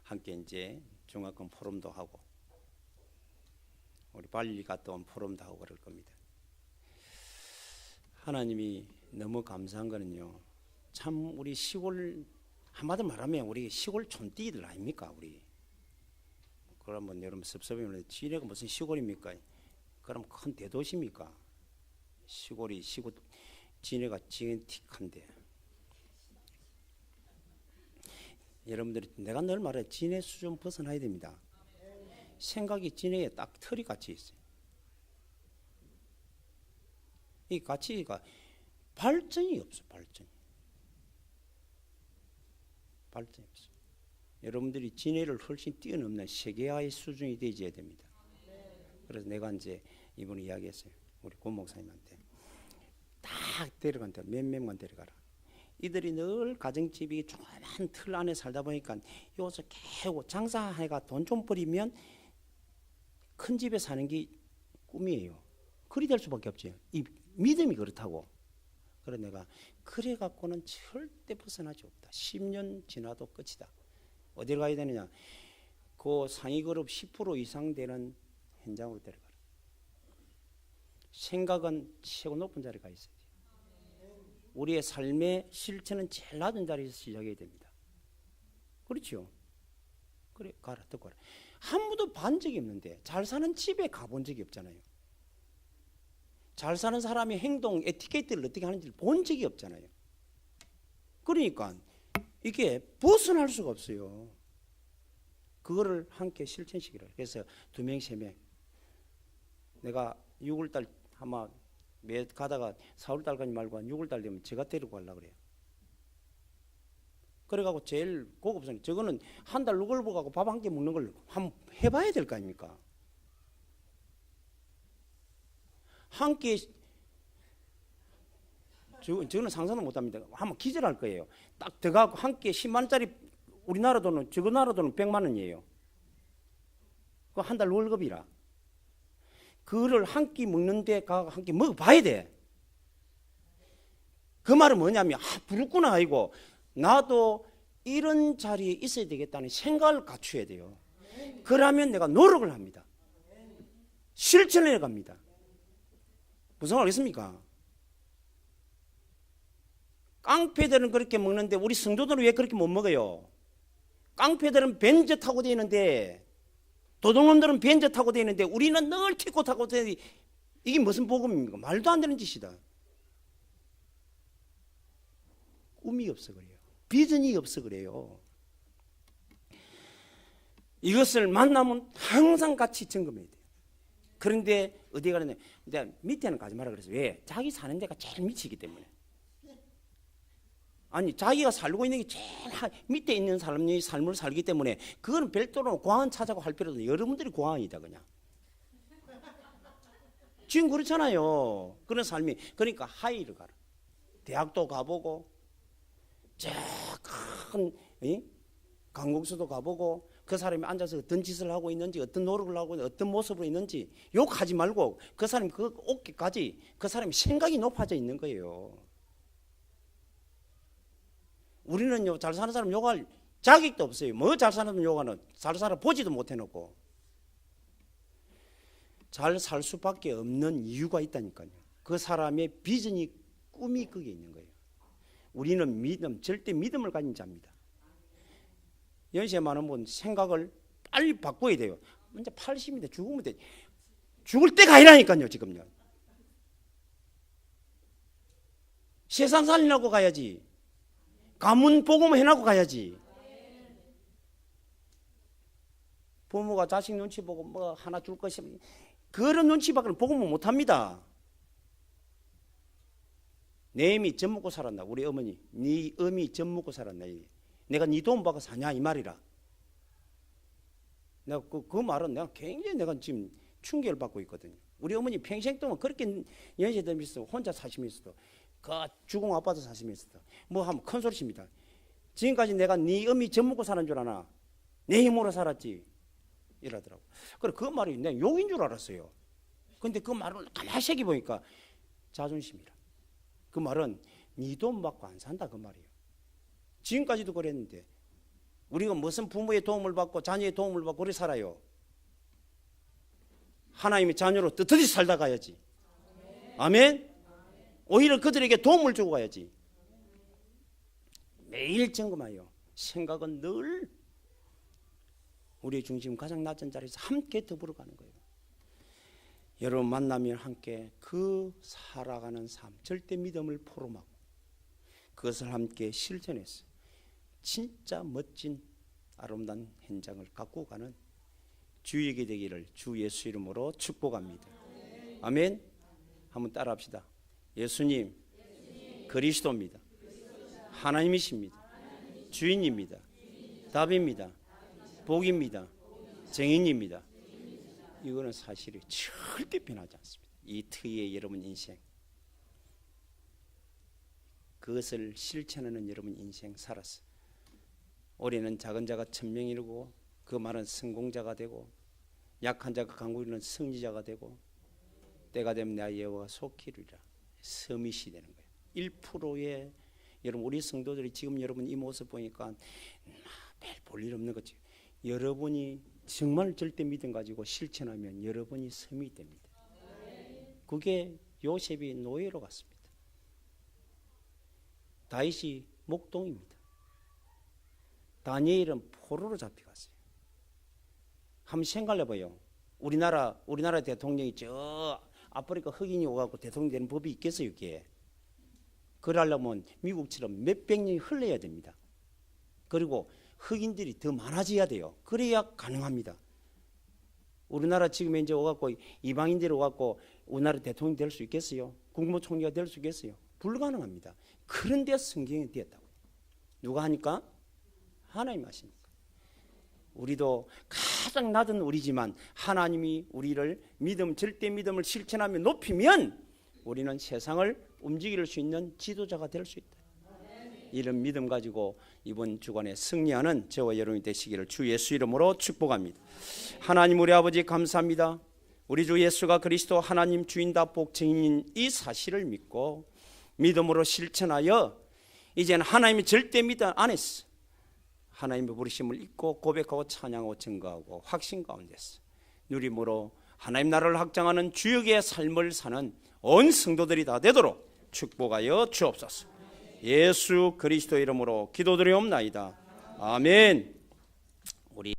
함께 이제 중화권 포럼도 하고 우리 발리 갔다 온 포럼도 하고 그럴 겁니다. 하나님이 너무 감사한 거는요, 참 우리 시골, 한마디로 말하면 우리 시골 촌띠들 아닙니까? 우리 그러면 여러분 섭섭하면 진해가 무슨 시골입니까? 그럼 큰 대도시입니까? 시골이 시골, 진해가 지겐틱한데. 여러분들이 내가 늘 말해, 진해 수준 벗어나야 됩니다. 생각이 진해에 딱 털이 같이 있어요. 이 가치가 발전이 없어. 발전이 없어. 여러분들이 진해를 훨씬 뛰어넘는 세계화의 수준이 되어야 됩니다. 그래서 내가 이제 이번에 이야기했어요. 우리 고 목사님한테 딱 데려간다. 몇 명만 데려가라. 이들이 늘 가정집이 조그만 틀 안에 살다 보니까 여기서 개고 장사해가 돈 좀 벌이면 큰 집에 사는 게 꿈이에요. 그리 될 수밖에 없지. 이 믿음이 그렇다고. 그래서 내가 그래 갖고는 절대 벗어나지 없다. 10년 지나도 끝이다. 어디를 가야 되느냐? 그 상위 그룹 10% 이상 되는 현장으로 데려가라. 생각은 최고 높은 자리에 가 있어야 돼요. 우리의 삶의 실체는 제일 낮은 자리에서 시작해야 됩니다. 그렇죠? 그래, 가라, 듣고 가라. 한 번도 반 적이 없는데 잘 사는 집에 가본 적이 없잖아요. 잘 사는 사람의 행동, 에티켓을 어떻게 하는지를 본 적이 없잖아요. 그러니까 이게 벗어날 수가 없어요. 그거를 함께 실천시키라. 그래서 2명, 3명. 내가 6월달 아마 매 가다가 4월달까지 말고 한 6월달 되면 제가 데리고 가려고 그래요. 그래가지고 제일 고급선 저거는 한 달 누굴 보고 밥 한 끼 먹는 걸 한번 해봐야 될 거 아닙니까? 한 끼, 저는 상상도 못합니다. 한번 기절할 거예요. 딱 들어가고 한 끼에 10만 원짜리, 우리나라 돈은, 저거 나라 돈은 100만 원이에요. 그 한 달 월급이라. 그거를 한 끼 먹는데 가서 한 끼 먹어봐야 돼. 그 말은 뭐냐면, 부럽구나 아니고, 나도 이런 자리에 있어야 되겠다는 생각을 갖춰야 돼요. 그러면 내가 노력을 합니다. 실천해 갑니다. 무슨 말 알겠습니까? 깡패들은 그렇게 먹는데 우리 성도들은 왜 그렇게 못 먹어요? 깡패들은 벤저 타고 다니는데, 도둑놈들은 벤저 타고 다니는데 우리는 늘 티코 타고 다니는데, 이게 무슨 복음입니까? 말도 안 되는 짓이다. 꿈이 없어 그래요. 비전이 없어 그래요. 이것을 만나면 항상 같이 점검해야 돼요. 그런데 어디 가느냐? 근데 밑에는 가지 마라 그래서. 왜? 자기 사는 데가 제일 미치기 때문에. 아니, 자기가 살고 있는 게 제일 밑에 있는 사람이 삶을 살기 때문에 그거는 별도로 고안 찾아고 할 필요도 없어요. 여러분들이 고안이다 그냥. 지금 그렇잖아요. 그런 삶이. 그러니까 하이를 가라. 대학도 가보고 저 큰 강국수도 가보고 그 사람이 앉아서 어떤 짓을 하고 있는지, 어떤 노력을 하고 있는지, 어떤 모습으로 있는지 욕하지 말고 그 사람이 그 어깨까지 그 사람이 생각이 높아져 있는 거예요. 우리는요, 잘 사는 사람 욕할 자격도 없어요. 뭐 잘 사는 사람 욕하는, 잘 살아 보지도 못해놓고. 잘 살 수밖에 없는 이유가 있다니까요. 그 사람의 비전이, 꿈이 거기에 있는 거예요. 우리는 믿음, 절대 믿음을 가진 자입니다. 연세 많은 분 생각을 빨리 바꿔야 돼요. 이제 80인데 죽으면 돼. 죽을 때가 아니라니까요, 지금요. 세상 살리려고 가야지. 가문 복음 해나고 가야지. 부모가 자식 눈치 보고 뭐 하나 줄 것이, 그런 눈치 밖에는 복음을 못합니다. 내 어미 젖 먹고 살았나? 우리 어머니, 네 어미 젖 먹고 살았나? 내가 네 돈 받고 사냐? 이 말이라. 내가 그 말은 내가 굉장히 내가 지금 충격을 받고 있거든요. 우리 어머니 평생 동안 그렇게 연세 들면서 혼자 사시면서도, 그 주공 아빠도 사시면서도 뭐 하면 큰 소리십니다. 지금까지 내가 네 어미 젖 먹고 사는 줄 아나? 내 힘으로 살았지. 이러더라고. 그래, 그 말이 내가 욕인 줄 알았어요. 근데 그 말을 가만히 새기 보니까 자존심이라. 그 말은 네 돈 받고 안 산다 그 말이에요. 지금까지도 그랬는데 우리가 무슨 부모의 도움을 받고 자녀의 도움을 받고 그래 살아요. 하나님의 자녀로 떳떳이 살다 가야지. 아멘. 오히려 그들에게 도움을 주고 가야지. 매일 점검하여 생각은 늘 우리의 중심 가장 낮은 자리에서 함께 더불어 가는 거예요. 여러분 만나면 함께 그 살아가는 삶, 절대 믿음을 포럼하고 그것을 함께 실천해서 진짜 멋진 아름다운 현장을 갖고 가는 주에게 되기를 주 예수 이름으로 축복합니다. 아멘. 한번 따라합시다. 예수님 그리스도입니다. 하나님이십니다. 주인입니다. 답입니다. 복입니다. 정인입니다. 이거는 사실이 절대 변하지 않습니다. 이 터의 여러분 인생, 그것을 실천하는 여러분 인생 살았어. 올해는 작은 자가 1000명 이루고 그 말은 성공자가 되고 약한 자가 강구 이루는 승리자가 되고 때가 되면 내 여호와가 속히 이루리라. 서밋이 되는 거예요. 1%의 여러분 우리 성도들이 지금 여러분 이 모습 보니까 매일 볼 일 없는 거지. 여러분이 정말 절대 믿음 가지고 실천하면 여러분이 섬이 됩니다. 그게 요셉이 노예로 갔습니다. 다윗이 목동입니다. 다니엘은 포로로 잡혀갔어요. 한번 생각해봐요. 우리나라 대통령이 저 아프리카 흑인이 오가고 대통령 되는 법이 있겠어요, 이게? 그러려면 미국처럼 몇백 년이 흘러야 됩니다. 그리고 흑인들이 더 많아져야 돼요. 그래야 가능합니다. 우리나라 지금 이제 오갖고 이방인들이 오갖고 우리나라 대통령이 될 수 있겠어요? 국무총리가 될 수 있겠어요? 불가능합니다. 그런데 성경이 되었다고. 누가 하니까? 하나님 하십니까? 우리도 가장 낮은 우리지만 하나님이 우리를 절대 믿음을 실천하며 높이면 우리는 세상을 움직일 수 있는 지도자가 될 수 있다. 이런 믿음 가지고 이번 주간에 승리하는 저와 여러분이 되시기를 주 예수 이름으로 축복합니다. 하나님 우리 아버지 감사합니다. 우리 주 예수가 그리스도 하나님 주인다 복증인 이 사실을 믿고 믿음으로 실천하여 이제는 하나님의 절대 믿음 안에서 하나님의 부르심을 잊고 고백하고 찬양하고 증거하고 확신 가운데서 누림으로 하나님 나라를 확장하는 주역의 삶을 사는 온 성도들이 다 되도록 축복하여 주옵소서. 예수 그리스도 이름으로 기도드리옵나이다. 아멘.